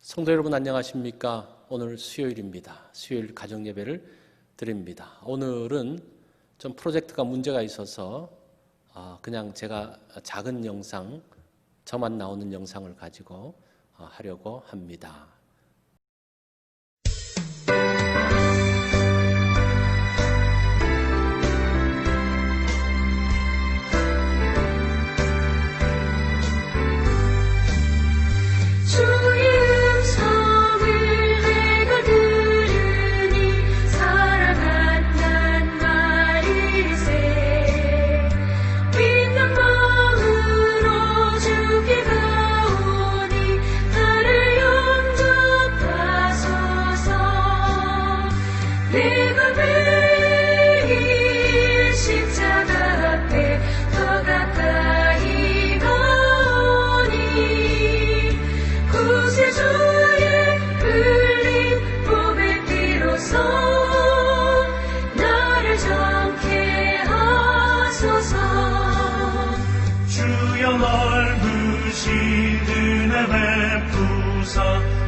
성도 여러분 안녕하십니까? 오늘 수요일입니다. 수요일 가정예배를 드립니다. 오늘은 좀 프로젝트가 문제가 있어서 그냥 제가 작은 영상, 저만 나오는 영상을 가지고 하려고 합니다.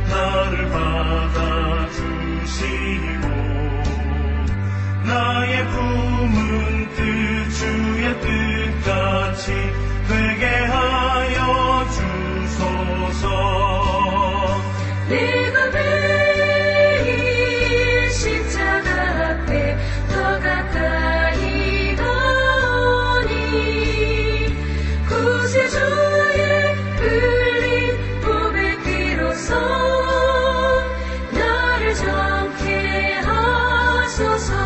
나를 받아주시고 나의 품은 뜻 주의 뜻같이 되게 하여 주소서. 내가 매일 십자가 앞에 더 가까이 가오니 구세주의 흘린 보배 피로써 나를 정케 하소서.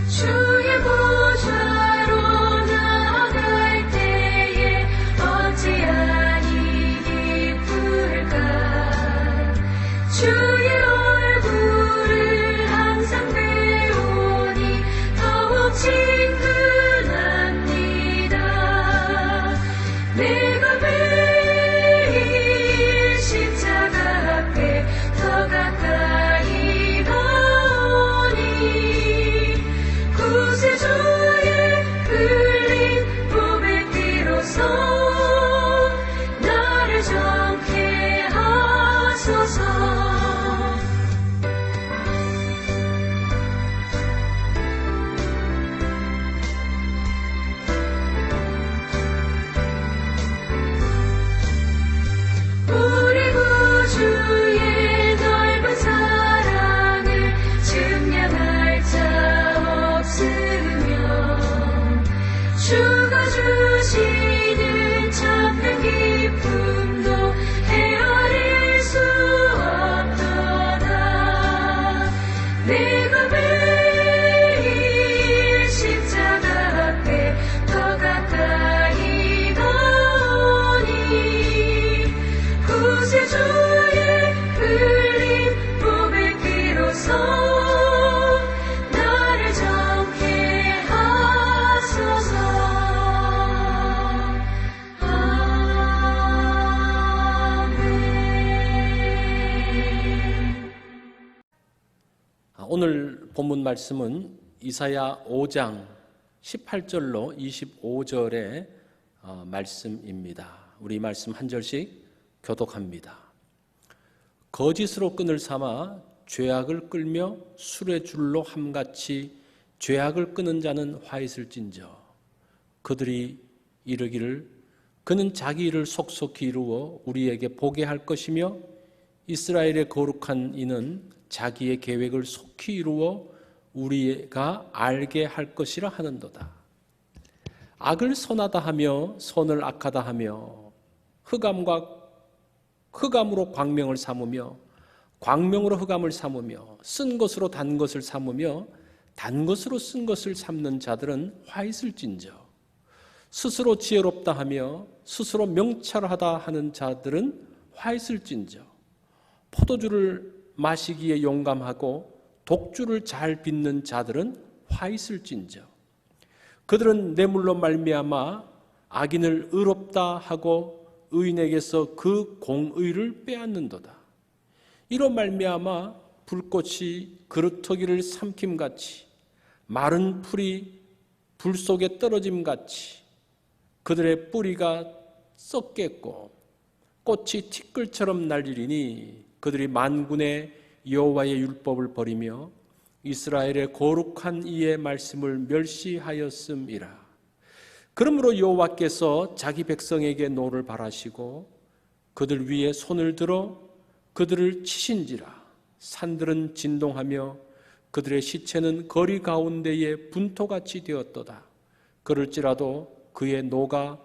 주의 보좌로 나아갈 때에 어찌하니 기쁠까. 주의 얼굴을 항상 배우니 더욱 친근합니다. 내가 매일 십자가 앞에 더 가까이 가오니 구세주의 흘린 보배 피로써 나를 정케 하소서. 우리 구주의 넓은 사랑을 증명할 자 없으며 주가 주시는 참된 기쁨도 헤아릴 수 없도다. 내가 매일 십자가 앞에 더 가까이 가오니 구세주의 흘린 보배 피로써 나를 정케 하소서. 아멘. 오늘 본문 말씀은 이사야 5장 18절로 25절의 말씀입니다. 우리 말씀 한 절씩 교독합니다. 거짓으로 끈을 삼아 죄악을 끌며 술의 줄로 함같이 죄악을 끄는 자는 화 있을진저. 그들이 이르기를 그는 자기 일을 속속히 이루어 우리에게 보게 할 것이며 이스라엘의 거룩한 이는 자기의 계획을 속히 이루어 우리가 알게 할 것이라 하는도다. 악을 선하다 하며 선을 악하다 하며 흑암으로 광명을 삼으며 광명으로 흑암을 삼으며 쓴 것으로 단 것을 삼으며 단 것으로 쓴 것을 삼는 자들은 화 있을진저. 스스로 지혜롭다 하며 스스로 명철하다 하는 자들은 화 있을진저. 포도주를 마시기에 용감하고 독주를 잘 빚는 자들은 화 있을진저. 그들은 뇌물로 말미암아 악인을 의롭다 하고 의인에게서 그 공의를 빼앗는도다. 이로 말미암아 불꽃이 그루터기를 삼킴같이 마른 풀이 불 속에 떨어짐같이 그들의 뿌리가 썩겠고 꽃이 티끌처럼 날리리니 그들이 만군의 여호와의 율법을 버리며 이스라엘의 거룩한 이의 말씀을 멸시하였음이라. 그러므로 여호와께서 자기 백성에게 노를 발하시고 그들 위에 손을 들어 그들을 치신지라. 산들은 진동하며 그들의 시체는 거리 가운데에 분토같이 되었도다. 그럴지라도 그의 노가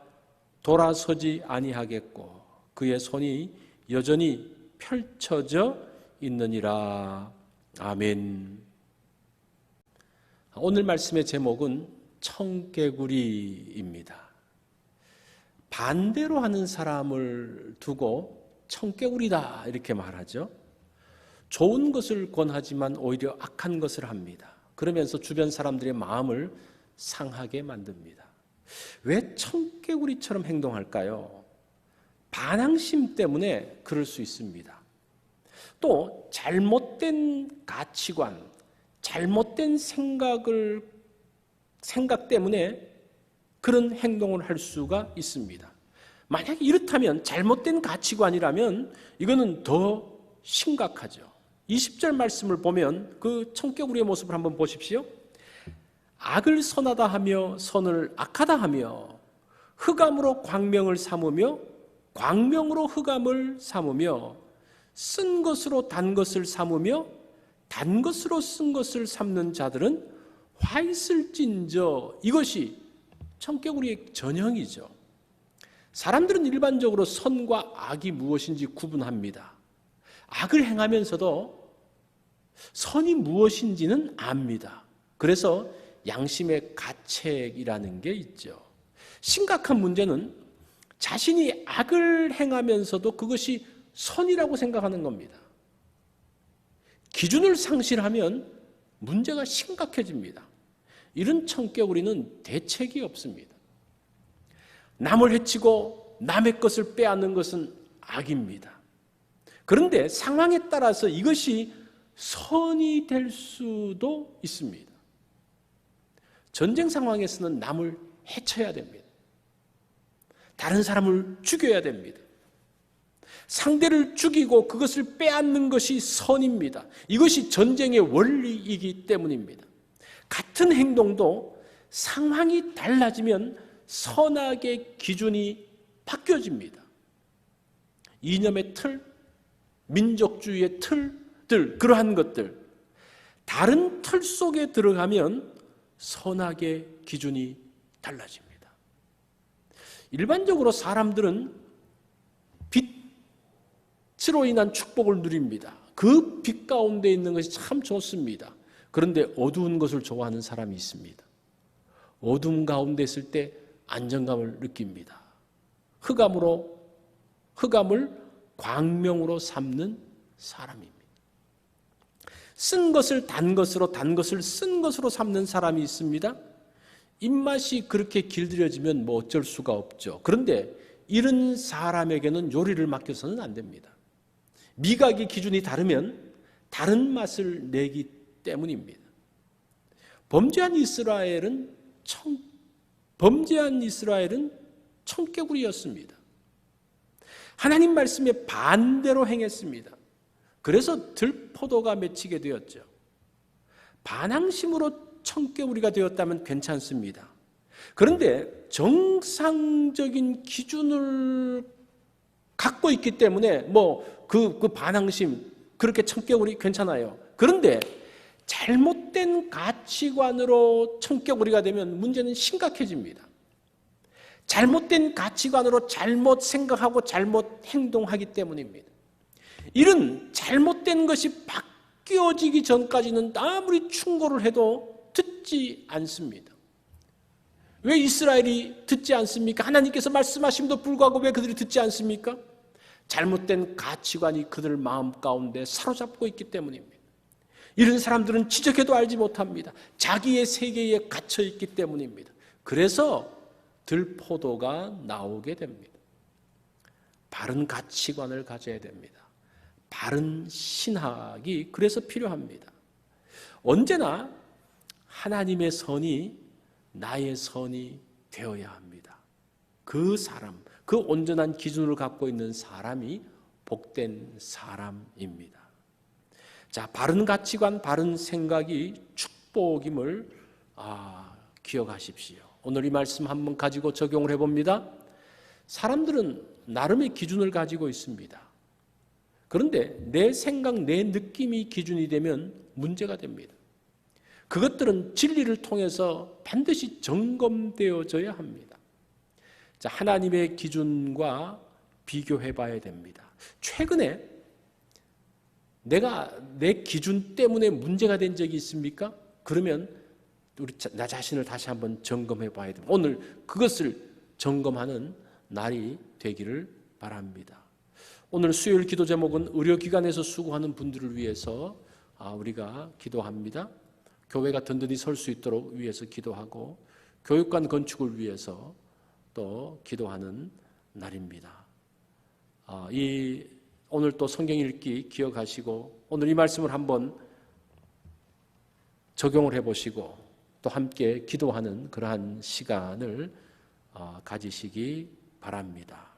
돌아서지 아니하겠고 그의 손이 여전히 펼쳐져 있느니라. 아멘. 오늘 말씀의 제목은 청개구리입니다. 반대로 하는 사람을 두고 청개구리다 이렇게 말하죠. 좋은 것을 권하지만 오히려 악한 것을 합니다. 그러면서 주변 사람들의 마음을 상하게 만듭니다. 왜 청개구리처럼 행동할까요? 반항심 때문에 그럴 수 있습니다. 또 잘못된 가치관, 잘못된 생각 때문에 그런 행동을 할 수가 있습니다. 만약에 이렇다면 잘못된 가치관이라면 이거는 더 심각하죠. 20절 말씀을 보면 그 청개구리의 모습을 한번 보십시오. 악을 선하다 하며 선을 악하다 하며 흑암으로 광명을 삼으며 광명으로 흑암을 삼으며 쓴 것으로 단 것을 삼으며 단 것으로 쓴 것을 삼는 자들은 화 있을진저. 이것이 청개구리의 전형이죠. 사람들은 일반적으로 선과 악이 무엇인지 구분합니다. 악을 행하면서도 선이 무엇인지는 압니다. 그래서 양심의 가책이라는 게 있죠. 심각한 문제는 자신이 악을 행하면서도 그것이 선이라고 생각하는 겁니다. 기준을 상실하면 문제가 심각해집니다. 이런 청개구리는 대책이 없습니다. 남을 해치고 남의 것을 빼앗는 것은 악입니다. 그런데 상황에 따라서 이것이 선이 될 수도 있습니다. 전쟁 상황에서는 남을 해쳐야 됩니다. 다른 사람을 죽여야 됩니다. 상대를 죽이고 그것을 빼앗는 것이 선입니다. 이것이 전쟁의 원리이기 때문입니다. 같은 행동도 상황이 달라지면 선악의 기준이 바뀌어집니다. 이념의 틀, 민족주의의 틀들, 그러한 것들, 다른 틀 속에 들어가면 선악의 기준이 달라집니다. 일반적으로 사람들은 빛으로 인한 축복을 누립니다. 그 빛 가운데 있는 것이 참 좋습니다. 그런데 어두운 것을 좋아하는 사람이 있습니다. 어둠 가운데 있을 때 안정감을 느낍니다. 흑암을 광명으로 삼는 사람입니다. 쓴 것을 단 것으로, 단 것을 쓴 것으로 삼는 사람이 있습니다. 입맛이 그렇게 길들여지면 뭐 어쩔 수가 없죠. 그런데 이런 사람에게는 요리를 맡겨서는 안 됩니다. 미각의 기준이 다르면 다른 맛을 내기 때문입니다. 범죄한 이스라엘은 청개구리였습니다. 하나님 말씀에 반대로 행했습니다. 그래서 들포도가 맺히게 되었죠. 반항심으로 청개구리가 되었다면 괜찮습니다. 그런데 정상적인 기준을 갖고 있기 때문에 그 반항심, 그렇게 청개구리 괜찮아요. 그런데 잘못된 가치관으로 청개구리가 되면 문제는 심각해집니다. 잘못된 가치관으로 잘못 생각하고 잘못 행동하기 때문입니다. 이런 잘못된 것이 바뀌어지기 전까지는 아무리 충고를 해도 듣지 않습니다. 왜 이스라엘이 듣지 않습니까? 하나님께서 말씀하심도 불구하고 왜 그들이 듣지 않습니까? 잘못된 가치관이 그들 마음 가운데 사로잡고 있기 때문입니다. 이런 사람들은 지적해도 알지 못합니다. 자기의 세계에 갇혀 있기 때문입니다. 그래서 들포도가 나오게 됩니다. 바른 가치관을 가져야 됩니다. 바른 신학이 그래서 필요합니다. 언제나 하나님의 선이 나의 선이 되어야 합니다. 그 사람, 그 온전한 기준을 갖고 있는 사람이 복된 사람입니다. 자, 바른 가치관, 바른 생각이 축복임을 기억하십시오. 오늘 이 말씀 한번 가지고 적용을 해봅니다. 사람들은 나름의 기준을 가지고 있습니다. 그런데 내 생각, 내 느낌이 기준이 되면 문제가 됩니다. 그것들은 진리를 통해서 반드시 점검되어져야 합니다. 자, 하나님의 기준과 비교해 봐야 됩니다. 최근에 내가 내 기준 때문에 문제가 된 적이 있습니까? 그러면 나 자신을 다시 한번 점검해 봐야 됩니다. 오늘 그것을 점검하는 날이 되기를 바랍니다. 오늘 수요일 기도 제목은 의료기관에서 수고하는 분들을 위해서 우리가 기도합니다. 교회가 든든히 설 수 있도록 위해서 기도하고 교육관 건축을 위해서 또 기도하는 날입니다. 오늘 또 성경 읽기 기억하시고 오늘 이 말씀을 한번 적용을 해보시고 또 함께 기도하는 그러한 시간을 가지시기 바랍니다.